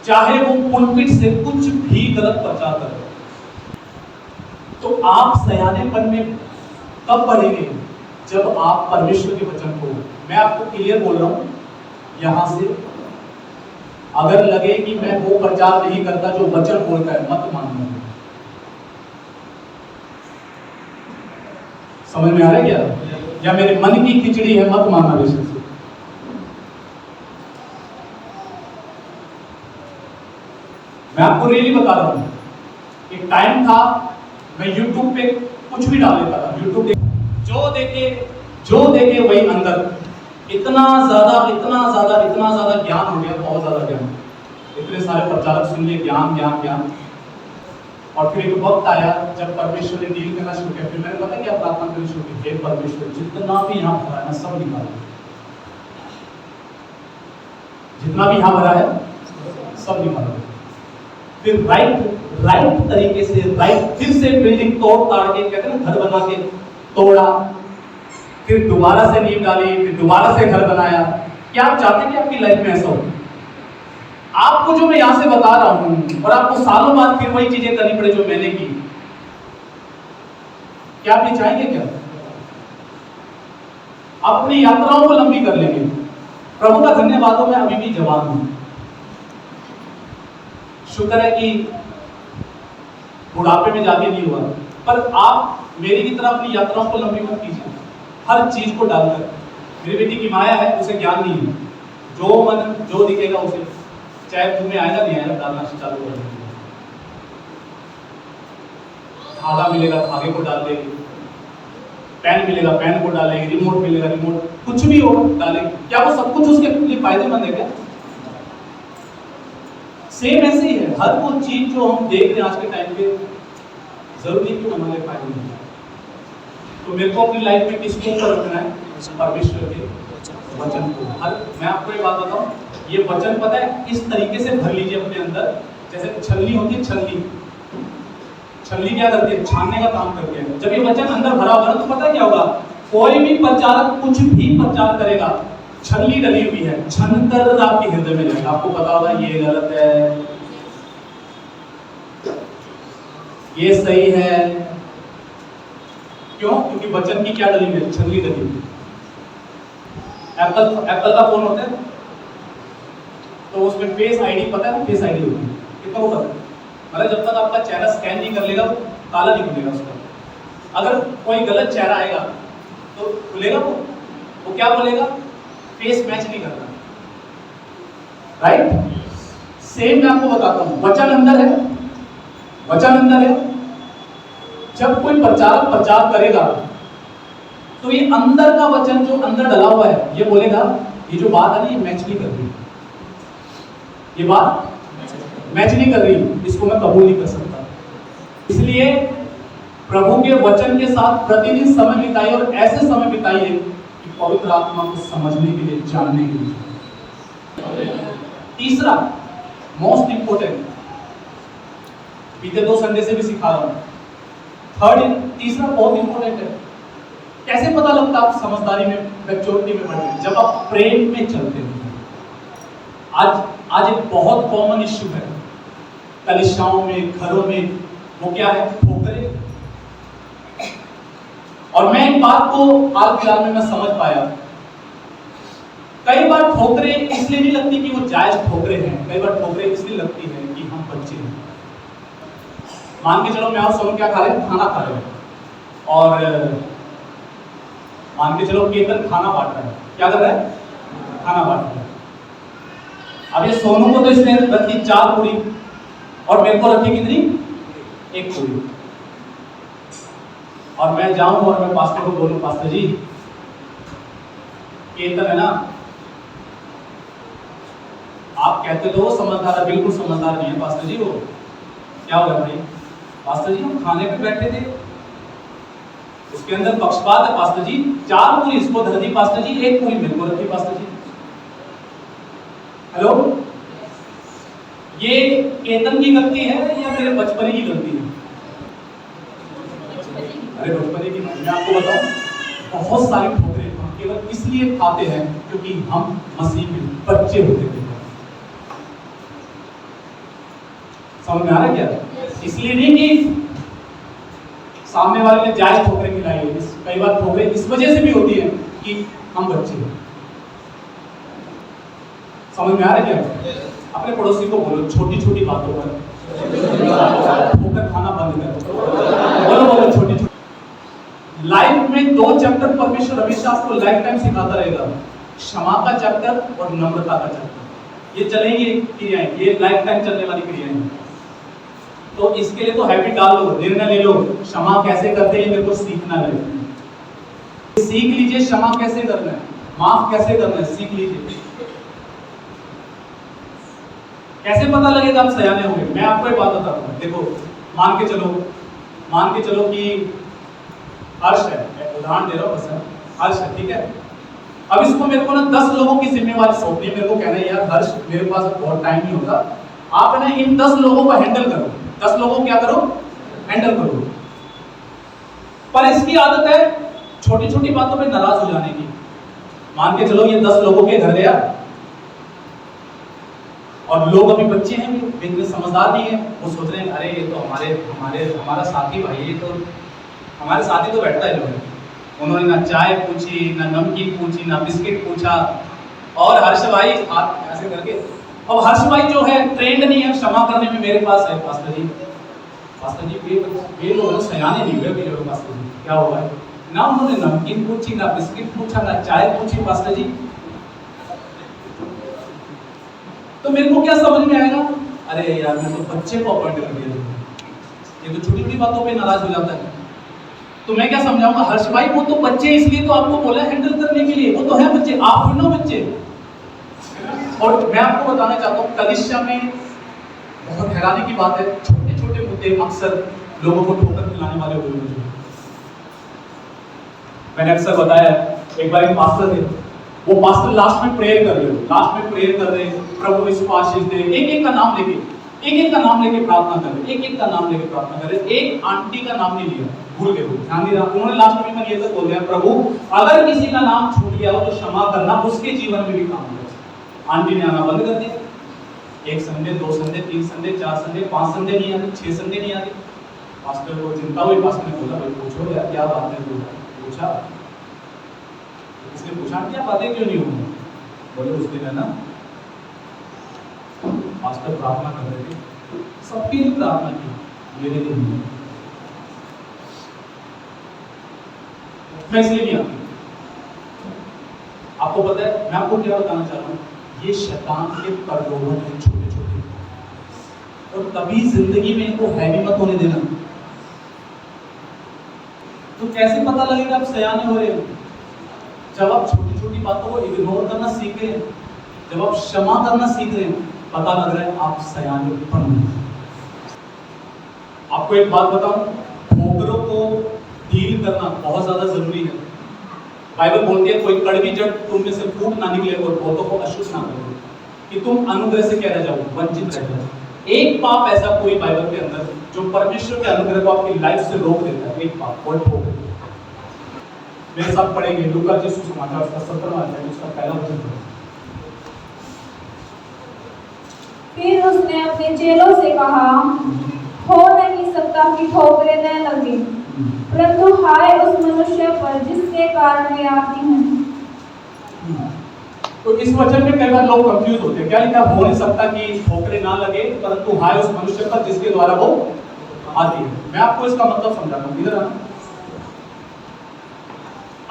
चाहे वो पुलपिट से कुछ भी गलत प्रचार करे। तो आप सयानेपन में कब बढ़ेंगे? जब आप परमेश्वर के वचन को, मैं आपको क्लियर बोल रहा हूं यहां से, अगर लगे कि मैं वो प्रचार नहीं करता जो वचन बोलता है, मत मानना। समझ में आ रहा है क्या? या मेरे मन की खिचड़ी है, मत मानना विषय से। मैं आपको रियली बता रहा हूं, एक टाइम था मैं YouTube पे कुछ भी डाल देता था, YouTube जो देखे वही अंदर। इतना ज्यादा ज्ञान हो गया, बहुत ज्यादा ज्ञान। इतने सारे प्रचारक सुन लिए ज्ञान। और फिर एक वक्त आया जब परमेश्वर ने डील करना शुरू किया। फिर मैंने पता क्या प्रार्थना करनी शुरू की, हे परमेश्वर जितना भी यहाँ भरा है ना सब निकाल, जितना भी यहाँ भरा है सब निकाल। फिर राइट तरीके से फिर से बिल्डिंग तोड़ ताड़ के, कहते हैं घर बना के तोड़ा, फिर दोबारा से नींव डाली, फिर दोबारा से घर बनाया। क्या आप चाहते हैं कि आपकी लाइफ में ऐसा हो? आपको जो मैं यहां से बता रहा हूं और आपको सालों बाद फिर वही चीजें करनी पड़े जो मैंने की, क्या आप ये चाहेंगे? क्या आप अपनी यात्राओं को लंबी कर लेंगे? प्रभु का धन्यवाद हो, मैं अभी भी जवान हूं। शुक्र है कि बुढ़ापे में जाके नहीं हुआ, पर आप मेरी की तरह अपनी यात्राओं को लंबी मत कीजिए, हर चीज को डालकर। मेरी बेटी की माया है, उसे ज्ञान नहीं है, जो दिखेगा उसे, चाहे मुंह में आएगा नहीं आएगा, डालना चालू कर देंगे। धागा मिलेगा धागे को डाल देंगे, पेन मिलेगा पेन को डालेंगे, रिमोट मिलेगा रिमोट, कुछ भी हो डालेंगे। क्या वो सब कुछ उसके लिए फायदेमंद है क्या? सेम ऐसे ही है, हर वो चीज जो हम देख रहे हैं आज के टाइम पे, जरूरी क्यों हमारे फायदे में। तो मेरे को अपनी लाइफ में किसको ऊपर रखना है? परमेश्वर के वचन को। मैं आपको एक बात बताऊं, ये वचन पता है इस तरीके से भर लीजिए अपने अंदर, जैसे छलनी होती है, छलनी क्या करती है? छानने का काम करती है। जब ये वचन अंदर भरा होगा तो पता है क्या होगा? कोई भी प्रचारक कुछ भी प्रचार करेगा, छलनी डली हुई है, छनकर आपके हृदय में जाएगा। आपको पता होगा ये गलत है, ये सही है। क्यों? क्योंकि वचन की क्या डली हुई है? छलनी डली हुई है। एप्पल का फोन होता है तो उसमें फेस आईडी, पता है ना फेस आईडी होती है, कितना को पता है? मतलब जब तक आपका चेहरा स्कैन नहीं कर लेगा ताला नहीं खुलेगा उसका। अगर कोई गलत चेहरा आएगा तो खुलेगा वो क्या बोलेगा? फेस मैच नहीं करता, राइट? सेम मैं आपको बताता हूं, वचन अंदर है। जब कोई प्रचारक प्रचार करेगा तो ये अंदर का वचन जो अंदर डला हुआ है, ये बोलेगा ये जो बात है ना, ये मैच नहीं कर रही, ये बात मैच नहीं कर रही, इसको मैं कबूल नहीं कर सकता। इसलिए प्रभु के वचन के साथ प्रतिदिन समय बिताइए, और ऐसे समय बिताइए कि पवित्र आत्मा को समझने के लिए, जानने के लिए। तीसरा मोस्ट इंपोर्टेंट, बीते 2 संडे से भी सिखा रहा हूं, तीसरा बहुत इंपोर्टेंट है। कैसे पता लगता आप समझदारी में, मैच्योरिटी में बढ़ गए? जब आप प्रेम में चलते हो। आज एक बहुत कॉमन इश्यू है कलीसियाओं में, घरों में, वो क्या है? ठोकरे। और मैं एक बात को हाल फिलहाल में मैं समझ पाया, कई बार ठोकरे इसलिए नहीं लगती कि वो जायज ठोकरे हैं, कई बार ठोकरे इसलिए लगती है कि हम बच्चे हैं। मान के चलो मैं और सोनू क्या खा रहे हैं? खाना खा रहे हैं, और मान के चलो केतन खाना बांट रहा है। क्या कर रहा है? खाना बांट रहा है। अब ये सोनू को तो इसने रखी 4 पूरी और मेरे को रखी कितनी? 1 पूरी। और मैं जाऊं और मैं पास्टर को बोलूं, पास्टर जी केतन है ना, आप कहते तो वो समझदार है, बिल्कुल समझदार नहीं है पास्टर जी। वो क्या हो गया भाई? पास्टर जी हम खाने पे बैठे थे, उसके अंदर पक्षपात है पास्टर जी, 4 पूरी इसको धर दी पास्टर जी, 1 पूरी मेरे को रखी पास्टर जी। हेलो, ये केतन की गलती है या मेरे बचपने की गलती है? अरे बचपने की, मैं आपको बताऊं, बहुत सारी ठोकरें हम केवल इसलिए खाते हैं क्योंकि हम मसीह के बच्चे होते थे। समझ में आ रहा है क्या? इसलिए नहीं कि सामने वाले ने जायज ठोकरें खिलाई है, कई बार ठोकरें इस वजह से भी होती है कि हम बच्चे हैं। समझ में आ रहा है क्या? अपने पड़ोसी को बोलो छोटी छोटी बातों पर ठोकर खाना बंद करो। बोलो बोलो छोटी छोटी। लाइफ में 2 चैप्टर परमेश्वर हमेशा आपको लाइफ टाइम सिखाता रहेगा, क्षमा का चैप्टर और नम्रता का चैप्टर। ये चलेंगी क्रियाएं, ये लाइफ टाइम चलने वाली क्रियाएं हैं। तो इसके लिए तो हैबिट डाल लो, निर्णय ले लो, क्षमा कैसे करते हैं मेरे को सीखना है। सीख लीजिए क्षमा कैसे करना है, माफ कैसे करना है, सीख लीजिए। कैसे पता लगेगा आप सयाने होंगे? मैं आपको एक बात बताता हूं, देखो मान के चलो कि हर्ष है, मैं उदाहरण दे रहा हूं बस, हर्ष है, ठीक है। अब इसको मेरे को ना 10 लोगों की जिम्मेवारी सौंपनी है, मेरे को कहना है यार हर्ष मेरे पास बहुत टाइम नहीं होता, आप ना इन 10 लोगों को हैंडल करो, 10 लोगों को क्या करो, हैंडल करो। पर इसकी आदत है छोटी छोटी बातों पे नाराज हो जाने की। मान के चलो ये 10 लोगों के घर गया और लोग अभी बच्चे हैं, इतने समझदार नहीं है, वो सोच रहे हैं अरे ये तो हमारा साथी भाई, ये तो हमारे साथी तो बैठता है लोग। उन्होंने ना चाय पूछी, ना नमकीन पूछी, ना बिस्किट पूछा, और हर्ष भाई हाथ ऐसे करके, अब हर्ष भाई जो है ट्रेंड नहीं है क्षमा करने में, मेरे पास है पास्टर जी ये लोग सयाने नहीं हुए मेरे पास्टर जी, क्या हुआ है ना, उन्होंने नमकीन पूछी, ना बिस्किट पूछा, ना चाय पूछी पास्टर जी। तो मेरे को क्या समझ में आएगा, अरे यार मैं तो बच्चे को अपॉइंट कर दिया, ये तो छोटी छोटी बातों पे नाराज हो जाता है। तो मैं क्या समझाऊंगा, हर्ष भाई वो तो बच्चे इसलिए तो आपको बोला हैंडल करने के लिए, वो तो है बच्चे, आप हो ना बच्चे। और मैं आपको बताना चाहता हूँ कलीसिया में बहुत हैरानी की बात है, छोटे छोटे मुद्दे अक्सर लोगों को ठोकर खिलाने वाले हुए हैं। मैंने अक्सर बताया, एक बार एक पास्टर थे, वो पास्टर लास्ट में प्रेयर कर रहे, प्रभु इसको आशीष दे, एक एक का नाम लेके प्रार्थना कर रहे, एक आंटी का नाम नहीं लिया, भूल गए, ध्यान नहीं रहा। उन्होंने लास्ट में ये तक बोल दिया, प्रभु अगर किसी का नाम छूट गया हो तो क्षमा करना, उसके जीवन में भी काम हो। आंटी ने आना बंद कर दिया, 1 Sunday 2 Sunday 3 Sunday 4 Sunday 5 Sunday नहीं आते, 6 संडे नहीं आते। पास्टर को चिंता हुई, पास्टर ने बोला भाई पूछो यार क्या बात है, पूछा, इसने पूछा क्या बातें क्यों नहीं हुई, बोले उस दिन है ना पास्टर प्रार्थना कर रहे थे, सबके लिए प्रार्थना की, मेरे लिए नहीं। मैं इसलिए नहीं आती, आपको पता है मैं आपको क्या बताना चाह रहा हूँ, ये शैतान के प्रलोभन है छोटे छोटे, और कभी जिंदगी में इनको हैवी मत होने देना। तो कैसे पता लगेगा आप सयाने हो रहे हो? जब आप छोटी छोटी बातों को इग्नोर करना सीख रहे हैं, जब आप क्षमा करना सीख रहे हैं, पता लग रहा है आप सयाने बन रहे हैं। आपको एक बात बताऊं, ठोकरों को डील करना बहुत ज्यादा जरूरी है। बाइबल बोलती है कोई कड़वी जड़ तुम में से फूट ना निकले और बहुतों को अशुद्ध ना करो, कि तुम अनुग्रह से क्या रह जाओ, वंचित रह जाओ। एक पाप ऐसा पूरी बाइबल के अंदर जो परमेश्वर के अनुग्रह को आपकी लाइफ से रोक देता है, एक पाप, और ठोकर। मेरे साथ पढ़ेंगे लूका यीशु समाचार उसका 17वां अध्याय उसका पहला वचन। फिर उसने अपने चेलों से कहा, हो नहीं सकता कि ठोकरें न लगे, परंतु हाय उस मनुष्य पर जिसके कारण वे आती हैं। तो इस वचन में कई बार लोग कंफ्यूज होते हैं, क्या लिखा, हो नहीं सकता कि ठोकरें ना लगे परंतु हाय उस मनुष्य पर जिसके द्वारा वो आती है। मैं आपको इसका मतलब समझाता हूँ, इधर आना,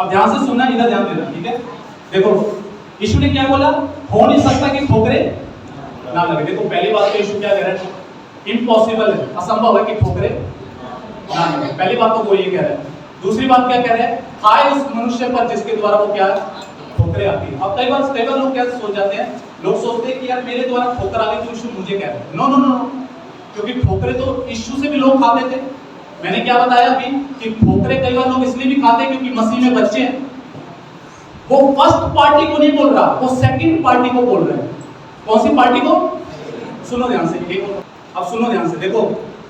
अब ध्यान से सुनना, इधर ध्यान देना, ठीक है। देखो यीशु ने क्या बोला, हो नहीं सकता कि ठोकरें ना लगे। देखो पहली बात तो यीशु क्या कह रहा है, इम्पॉसिबल है, असंभव है कि ठोकरें ना लगे, पहली बात तो वो ये कह रहा है। दूसरी बात क्या कह रहे हैं, हाय उस मनुष्य पर जिसके द्वारा वो क्या ठोकरें आती है। अब कई बार लोग क्या सोच जाते हैं, लोग सोचते हैं कि यार मेरे द्वारा ठोकर आ गई तो यीशु मुझे कह रहे हैं। नो नो नो, क्योंकि ठोकरे तो यीशु से भी लोग खाते थे। मैंने क्या बताया अभी कि ठोकरे कई बार लोग इसलिए भी खाते हैं क्योंकि मसीह में बच्चे हैं। वो फर्स्ट पार्टी को नहीं बोल रहा, वो सेकंड पार्टी को बोल रहा है। कौन सी पार्टी को? सुनो ध्यान से, देखो अब सुनो ध्यान से, देखो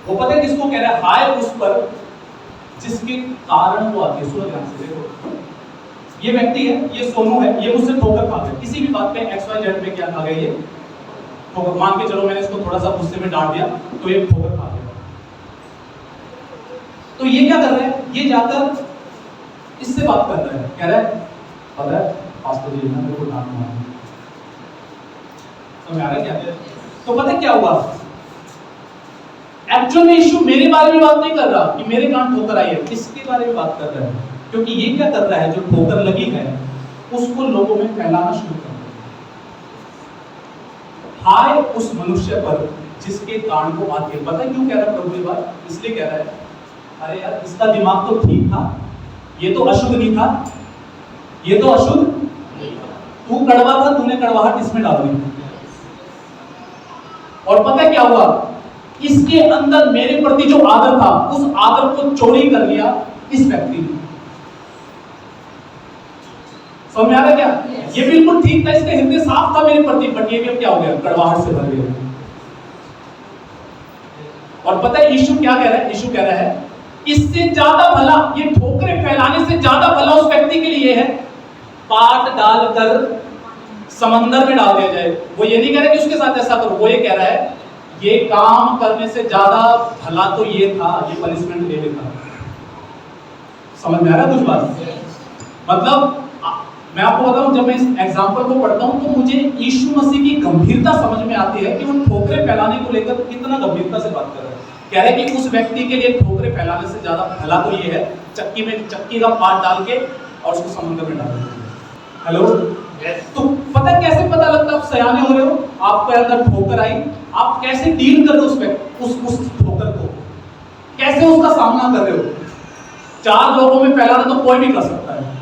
वो पता है किसको कह रहा है? हाय उस पर जिसके कारण वो आती है। सुनो ध्यान से, देखो ये व्यक्ति है, ये सोनू है, ये मुझसे ठोकर खा गया किसी भी बात पे, एक्स वाई जेड पे क्या खा गया ये ठोकर। मान के चलो मैंने इसको थोड़ा सा गुस्से में डांट दिया तो ये ठोकर खा गया। तो ये क्या कर रहा है? ये जाकर इससे बात कर रहा है, कह रहा है पता है पास्टर जी ने मेरे को डांट मारा। समझ आ रहा है क्या? तो पता है क्या हुआ? एक्चुअल में यीशु मेरे बारे में बात नहीं कर रहा कि मेरे कान ठोकर आई है, इसके बारे में बात कर रहा है। क्योंकि ये क्या कर रहा है, जो ठोकर लगी है उसको लोगों में फैलाना शुरू कर रहा है। हाय उस मनुष्य पर जिसके कान को आती है। पता है क्यों कह रहा है प्रभु ये बात? इसलिए कह रहा है, अरे यार इसका दिमाग तो ठीक था, ये तो अशुद्ध नहीं था, ये तो अशुद्ध, तू कड़वा था, तूने कड़वाहट इसमें डाल दी। और पता है क्या हुआ? इसके अंदर मेरे प्रति जो आदर था, उस आदर को चोरी कर लिया इस व्यक्ति ने। समझ में आ रहा है क्या? ये बिल्कुल ठीक था, इसका हृदय साफ था मेरे प्रति, बट ये भी अब क्या हो गया? कड़वाहट से भर गया। और पता है यीशु क्या कह रहा है? यीशु कह रहा है इससे ज्यादा भला, ये ठोकरें फैलाने से ज्यादा भला उस व्यक्ति के लिए है पाट डालकर समंदर में डाल दिया जाए। वो ये नहीं कह रहा कि उसके साथ ऐसा करो, वो ये कह रहा है ये काम करने से ज्यादा भला तो ये था, ये पनिशमेंट ले लेता। समझ में आ रहा है कुछ बात? मतलब मैं आपको बताऊं, जब मैं इस एग्जाम्पल को पढ़ता हूं तो मुझे यीशु मसीह की गंभीरता समझ में आती है कि वो ठोकरे फैलाने को लेकर कितना गंभीरता से बात कर रहे हैं। कह रहे हैं कि उस व्यक्ति के लिए ठोकरे फैलाने से ज्यादा भला तो ये है चक्की का पाट डाल के और उसको समुद्र में डाल दें। हेलो, तो पता कैसे पता लगता आप सयाने हो रहे हो? आपके अंदर ठोकर आई, आप कैसे डील कर रहे हो उस ठोकर को, कैसे उसका सामना कर रहे हो? 4 लोगों में फैलाना तो कोई भी कर सकता है,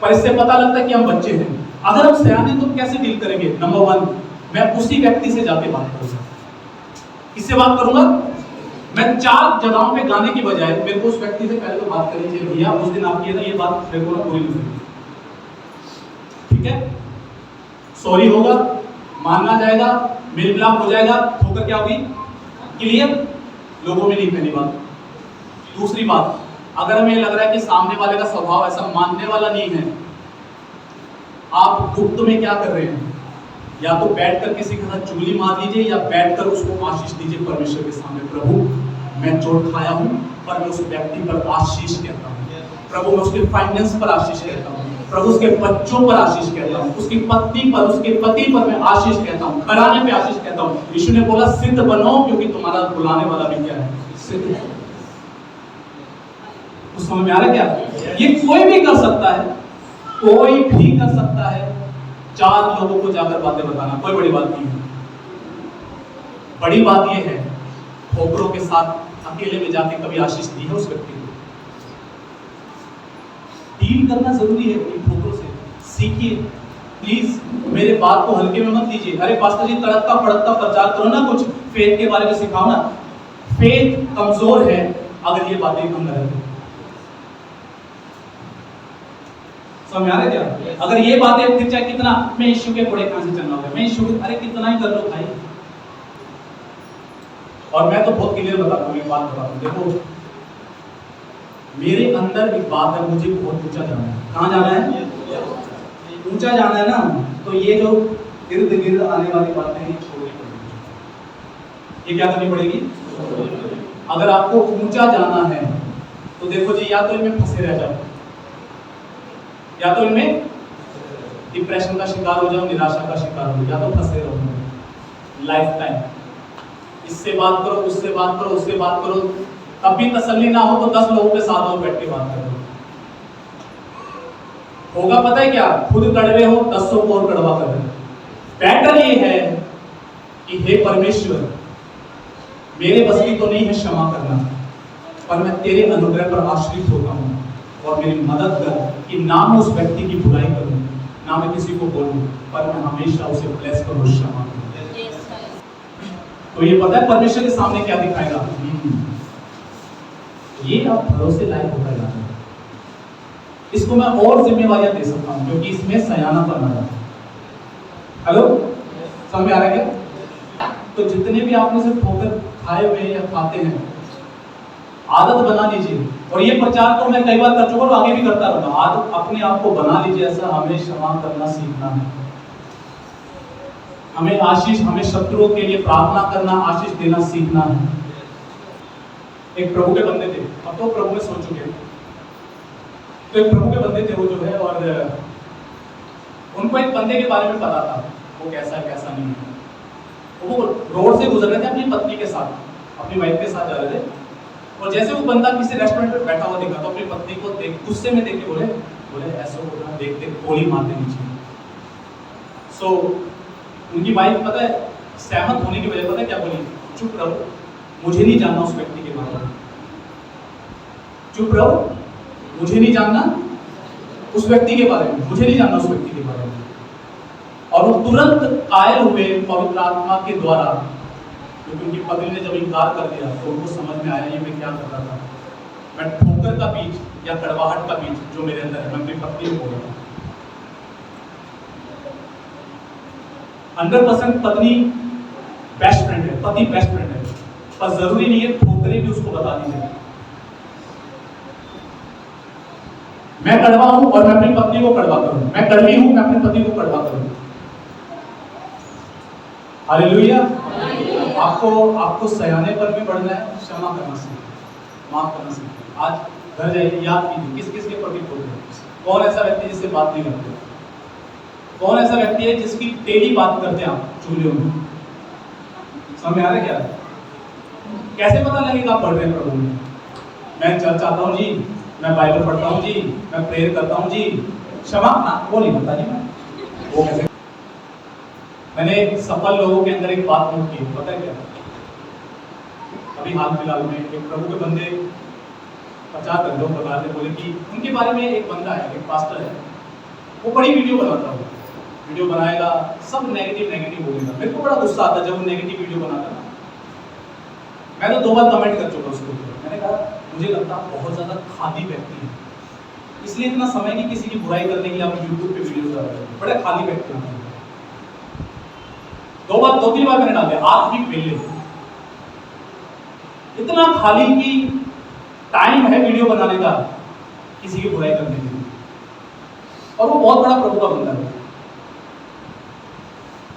पर इससे पता लगता है कि हम बच्चे हैं। अगर हम सयाने तो कैसे डील करेंगे? नंबर 1, मैं उसी व्यक्ति से जाके बात करूंगा। किससे बात करूंगा? मैं 4 जगहों पे गाने की बजाय मेरे को उस व्यक्ति से पहले तो बात करनी चाहिए, भैया उस दिन आप किए ना ये बात मेरे को ना पूरी नहीं हुई, ठीक है? सॉरी होगा, मानना जाएगा, मेल मिलाप हो जाएगा, ठोकर क्या होगी? क्लियर? लोगों में नहीं फैली बात। दूसरी बात, अगर हमें लग रहा है कि सामने वाले का स्वभाव ऐसा मानने वाला नहीं है, आप गुप्त में क्या कर रहे हैं? या तो बैठकर किसी के साथ चुगली मार लीजिए या बैठकर उसको आशीष दीजिए परमेश्वर के सामने। प्रभु मैं चोट खाया हूं पर मैं उस व्यक्ति पर आशीष कहता हूं। प्रभु मैं उसके फाइनेंस पर आशीष कहता हूं, प्रभु उसके बच्चों पर आशीष कहता हूं, उसकी पत्नी पर, उसके पति पर मैं आशीष कहता हूं, घराने पे आशीष कहता हूं। यीशु ने बोला सिद्ध बनो क्योंकि तुम्हारा बुलाने वाला भी क्या है? सिद्ध है। उस समय में आ रहा क्या? ये कोई भी कर सकता है, कोई भी कर सकता है। 4 लोगों को जाकर बातें बताना कोई बड़ी बात नहीं है। बड़ी बात यह है ठोकरों के साथ अकेले में जाके कभी आशीष दी है उस व्यक्ति को? डील करना जरूरी है इन ठोकरों से, सीखिए प्लीज। मेरे बात को हल्के में मत लीजिए। अरे पास्टर जी तड़कता फड़कता प्रचार करो ना, कुछ फेथ के बारे में सिखाओ ना। फेथ कमजोर है अगर ये बातें हम गलत है। समझ में आ रहा है क्या? अगर ये बातें फिर चाहे कितना मैं यीशु के घोड़े कहां से चलना होगा, मैं यीशु के, अरे कितना ही कर लो भाई। और मैं तो बहुत क्लियर बताता हूं, एक बात बताता हूं, देखो मेरे अंदर एक बात है, मुझे बहुत ऊंचा जाना है। कहां जाना है? ऊंचा जाना है ना, तो ये जो इर्द गिर्द आने वाली बातें हैं छोड़नी पड़ेगी। ये क्या करनी पड़ेगी? अगर आपको ऊंचा जाना है तो देखो जी, या तो इनमें फंसे रह जाओ, या तो इनमें डिप्रेशन का शिकार हो जाओ, निराशा का शिकार हो जाओ, या तो फंसे रहो लाइफ टाइम। इससे बात करो, उससे बात करो, उससे बात करो, तब भी तसल्ली ना हो तो 10 लोगों के साथ हो बैठ के बात करो। होगा पता है क्या? खुद कड़वे हो 10 को और कड़वा कर रहे। बेटर ये है कि हे परमेश्वर, मेरे बस की तो नहीं है क्षमा करना, पर मैं तेरे अनुग्रह पर आश्रित होता हूँ और मेरी मदद कर कि ना मैं उस व्यक्ति की बुराई करूं, ना मैं किसी को बोलूं, पर मैं हमेशा उसे ब्लेस करूं, क्षमा करूं। तो ये पता है परमेश्वर के सामने क्या दिखाएगा? ये अब भरोसे लायक होता जाता है। इसको मैं और जिम्मेवारियां दे सकता हूं क्योंकि इसमें सयानापन आ रहा है। हेलो, समझ में आ रहा है क्या? तो जितने भी आपने से ठोकर खाए हुए या खाते हैं, आदत बना लीजिए। और ये प्रचार तो मैं कई बार कर चुका और आगे भी करता रहूंगा। आदत अपने आप को बना लीजिए ऐसा, हमें क्षमा करना सीखना है, हमें आशीष, हमें शत्रुओं के लिए प्रार्थना करना, आशीष देना सीखना है। एक प्रभु के बंदे थे, अब तो प्रभु में सो चुके हैं। तो एक प्रभु के बंदे थे वो जो है, और उनको एक बंदे के बारे में पता था वो कैसा है कैसा नहीं है। वो रोड से गुजर रहे थे अपनी पत्नी के साथ, अपनी वाइफ के साथ जा रहे थे, और जैसे वो बंदा किसी रेस्टोरेंट में बैठा हुआ दिखा तो अपनी पत्नी को देख गुस्से में देख के बोले ऐसा बोलना, देख देख गोली मारते नीचे। सो उनकी वाइफ पता है सहमत होने की वजह पता है क्या बोली? चुप रहो, मुझे नहीं जानना उस व्यक्ति के बारे में। चुप रहो, मुझे नहीं जानना उस व्यक्ति के बारे में, मुझे नहीं जानना उस व्यक्ति के बारे में। और वो तुरंत कायल हुए पवित्र आत्मा के द्वारा, क्योंकि उनकी पत्नी ने जब इनकार कर दिया तो उनको समझ में आया ये मैं क्या कर रहा था। मैं ठोकर का बीज या कड़वाहट का बीज जो मेरे अंदर है, मैं अपनी पत्नी को बोल रहा हूँ। 100% पत्नी बेस्ट फ्रेंड है, पति बेस्ट फ्रेंड है, पर जरूरी नहीं है ठोकरे भी उसको बता दीजिए। मैं कड़वा हूं और मैं अपनी पत्नी को कड़वा करूं, मैं कड़वी हूं मैं अपने पति को कड़वा करूं। हालेलुया। आपको सयानेपन में बढ़ना है, क्षमा करना सीखिए, माफ करना सीखिए। आज घर जाइए, याद कीजिए किस किस के प्रति बोल रहे हैं। कौन ऐसा व्यक्ति जिससे बात नहीं करते? कौन ऐसा व्यक्ति है जिसकी डेली बात करते हैं आप चूल्हों में? समझ में आ रहा है क्या? कैसे पता लगेगा आप पढ़ रहे हैं प्रभु में? मैं चर्च आता हूँ जी, मैं बाइबल पढ़ता हूँ जी, मैं प्रेयर करता हूँ जी, क्षमा ना वो नहीं पता जी। मैं वो कैसे? मैंने सफल लोगों के अंदर एक बात नोट की, पता है क्या? अभी हाल फिलहाल में एक प्रभु के बंदे प्रचार कर लोग बता रहे, बोले कि उनके बारे में एक बंदा है, एक पास्टर है, वो बड़ी वीडियो बनाता है, वीडियो बनाएगा सब नेगेटिव बोलेगा। मेरे को बड़ा गुस्सा आता जब वो नेगेटिव वीडियो बनाता है। मैं तो 2 बार कमेंट कर चुका उसके ऊपर। मैंने कहा मुझे लगता है बहुत ज्यादा खाली व्यक्ति है, इसलिए इतना समय की किसी की बुराई करने के लिए आप यूट्यूब पे वीडियो डाल रहे हैं। बड़े खाली व्यक्ति हैं। 2-3 बार मैंने डाले आत्मिक वेले, इतना खाली की टाइम है वीडियो बनाने का किसी की बुराई करने के लिए। और वो बहुत बड़ा प्रभु का बंदा है।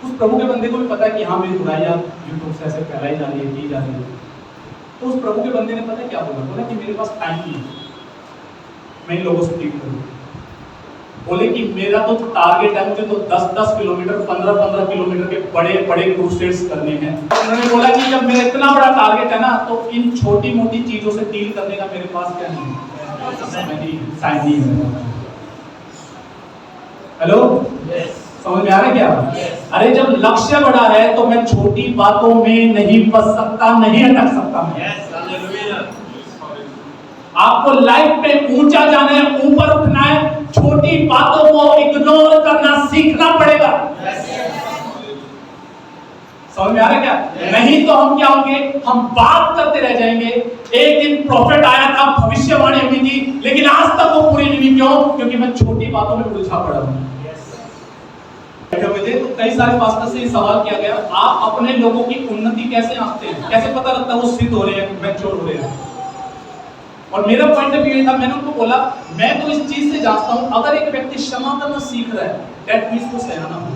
उस प्रभु के बंदे को भी पता है कि हाँ मेरी बुराइयां यूट्यूब से ऐसे फैलाई जा रही है, की जा रही है। तो उस प्रभु के बंदे ने पता है क्या बोला कि मेरे पास टाइम नहीं है मैं इन लोगों से डील करूं। बोले कि मेरा तो टारगेट है, मुझे तो 10-10 किलोमीटर 15-15 किलोमीटर के बड़े क्रूसेड्स करने हैं। उन्होंने बोला कि जब मेरा इतना बड़ा टारगेट है ना, तो इन छोटी मोटी चीजों से डील करने का मेरे पास क्या नहीं है। हेलो, समझ में आ रहा है क्या? अरे जब लक्ष्य बड़ा है तो मैं छोटी बातों में नहीं फंस सकता, नहीं अटक सकता मैं। आपको लाइफ में ऊंचा जाना है, ऊपर उठना है, छोटी बातों को इग्नोर करना सीखना पड़ेगा। समझ में आ रहा है क्या? नहीं तो हम क्या होंगे, हम बात करते रह जाएंगे। एक दिन प्रॉफिट आया था, भविष्यवाणी हुई थी, लेकिन आज तक वो पूरी नहीं हुई। क्यों? क्योंकि मैं छोटी बातों में उलझा पड़ा हूं। तो कई सारे पास्टर से सवाल किया गया, आप अपने लोगों की उन्नति कैसे आंकते हैं? कैसे पता लगता है वो सिद्ध हो रहे हैं, मैच्योर हो रहे हैं? और मेरा पॉइंट ऑफ व्यू ये था, मैंने उनको बोला मैं तो इस चीज से जांचता हूं, अगर एक व्यक्ति क्षमा करना सीख रहा है, दैट मींस वो सयाना हो।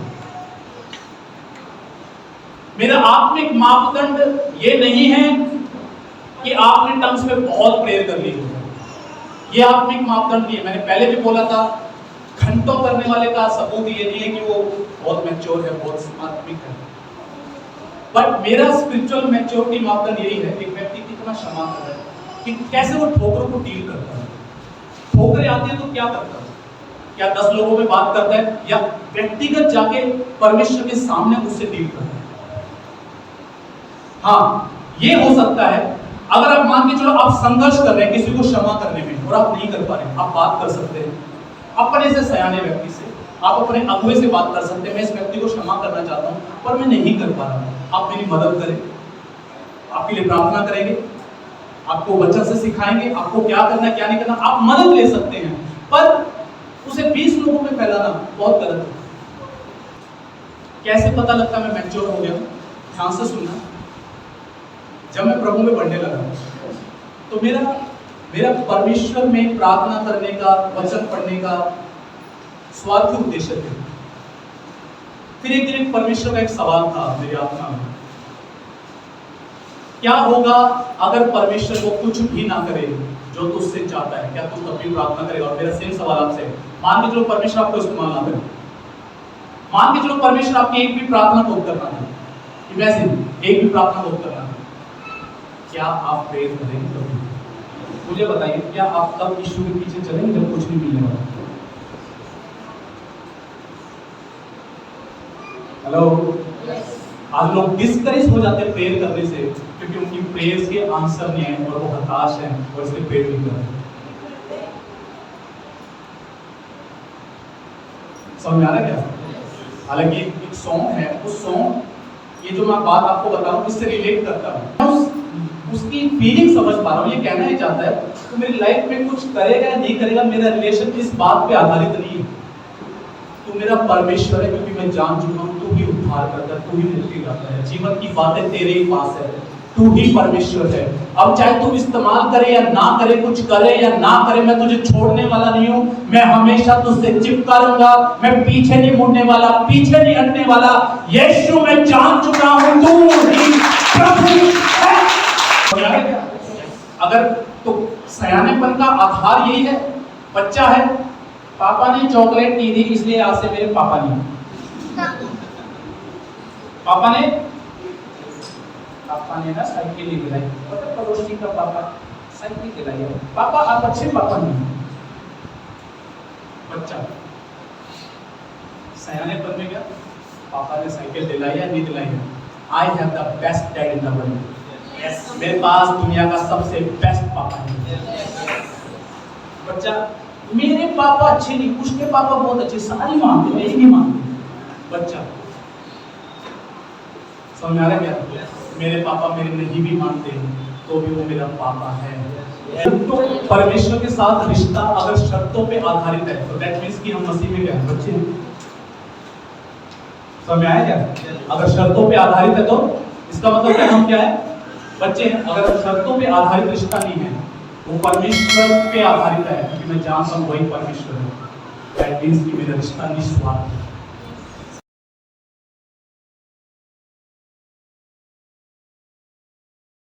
मेरा आत्मिक मापदंड ये नहीं है कि आपने टंग्स में बहुत प्रेयर कर ली, ये आत्मिक मापदंड नहीं है। मैंने पहले भी बोला था, घंटों करने वाले का सबूत ये नहीं है कि वो बहुत मैच्योर है, बहुत आत्मिक है। बट मेरा स्पिरिचुअल मैच्योरिटी मापदंड यही है, एक व्यक्ति कितना क्षमा कर रहा है, कि कैसे वो ठोकरों को डील करता है। ठोकरें आती है तो क्या करता है? क्या 10 लोगों में बात करता है, या व्यक्तिगत जाके परमेश्वर के सामने उससे डील करता है? हाँ, ये हो सकता है अगर आप मान के चलो आप संघर्ष कर रहे हैं किसी को क्षमा करने में और आप नहीं कर पा रहे, आप बात कर सकते हैं अपने से सयाने व्यक्ति से, आप अपने अगुवे से बात कर सकते हैं, मैं इस व्यक्ति को क्षमा करना चाहता हूं पर मैं नहीं कर पा रहा हूं, आप मेरी मदद करें। आपके लिए प्रार्थना करेंगे, आपको वचन से सिखाएंगे, आपको क्या करना है क्या नहीं करना, आप मदद ले सकते हैं, पर उसे 20 लोगों में फैलाना बहुत गलत है। कैसे पता लगता मैं मैच्योर हो गया? ध्यान से सुनना। जब मैं प्रभु में बढ़ने लगा तो मेरा परमेश्वर में प्रार्थना करने का, वचन पढ़ने का स्वार्थी उद्देश्य थे। फिर एक दिन परमेश्वर का एक सवाल था मेरी आत्मा में, क्या होगा अगर परमेश्वर वो कुछ भी ना करे जो तुझसे चाहता है, क्या तू तब भी प्रार्थना करेगा? और मेरा सेम सवाल आपसे, मान के चलो परमेश्वर आपको इस्तेमाल ना करे, मान के चलो परमेश्वर आपकी एक भी प्रार्थना को उत्तर ना दे, इमेजिन एक भी प्रार्थना को उत्तर ना दे, क्या आप प्रेयर करेंगे कभी? मुझे बताइए, क्या आप तब यीशु के पीछे चलेंगे जब कुछ नहीं मिलने वाला? हेलो, आज लोग डिस्करेज हो जाते हैं प्रेयर करने से, क्योंकि उनकी प्रेयर्स के आंसर नहीं है और वो हताश हैं और इसलिए प्रेयर नहीं कर रहे। समझ में आ रहा है क्या? हालांकि एक सॉन्ग है, उस सॉन्ग, ये जो मैं बात आपको बता रहा हूँ इससे रिलेट करता हूँ, उसकी फीलिंग समझ पा रहा हूँ। ये कहना ही चाहता है तो मेरी लाइफ में कुछ करेगा या नहीं करेगा, मेरा रिलेशन इस बात पे आधारित नहीं है। तू मेरा परमेश्वर है, क्योंकि मैं जान चुका हूँ तू ही उद्धार करता है, तू ही मुक्ति करता है, जीवन की बातें तेरे ही पास है, तू ही परमेश्वर है। अब चाहे तू इस्तेमाल करे या ना करे, कुछ करे या ना करे, मैं तुझे छोड़ने वाला नहीं हूँ, मैं हमेशा तुझसे चिपका रहूंगा, मैं पीछे नहीं मुड़ने वाला, पीछे नहीं हटने वाला। यीशु मैं जान चुका हूँ तू ही प्रभु है। अगर तो सयानेपन का आधार यही है, बच्चा है, पापा ने चॉकलेट नहीं दी इसलिए आज से मेरे पापा नहीं, पापा ने ना साइकिल नहीं दिलाई, मतलब पड़ोसी का पापा साइकिल दिलाई है, पापा आप अच्छे पापा नहीं। बच्चा सयानेपन में क्या, पापा ने साइकिल दिलाई है नहीं दिलाई है, I have the best dad in the world, मेरे पास दुनिया का सबसे बेस्ट पापा है। बच्चा, मेरे पापा अच्छे नहीं, उसके पापा बहुत अच्छे, सारी मानते, मेरी नहीं मानते। बच्चा, समझ में आ रहा है क्या? मेरे पापा मेरे नहीं भी मानते तो भी वो मेरा पापा है। तो परमेश्वर के साथ रिश्ता अगर शर्तों पे आधारित है तो दैट मींस कि हम मसीह में क्या है, बच्चे हैं। समझ में आया क्या? अगर शर्तों पे आधारित है तो इसका मतलब क्या, हम क्या है, बच्चे हैं। अगर शर्तों पे आधारित रिश्ता नहीं है, वो परमेश्वर पे आधारित है, क्योंकि मैं जानता हूँ वही परमेश्वर है, दैट मींस कि मेरा रिश्ता निस्वार्थ है।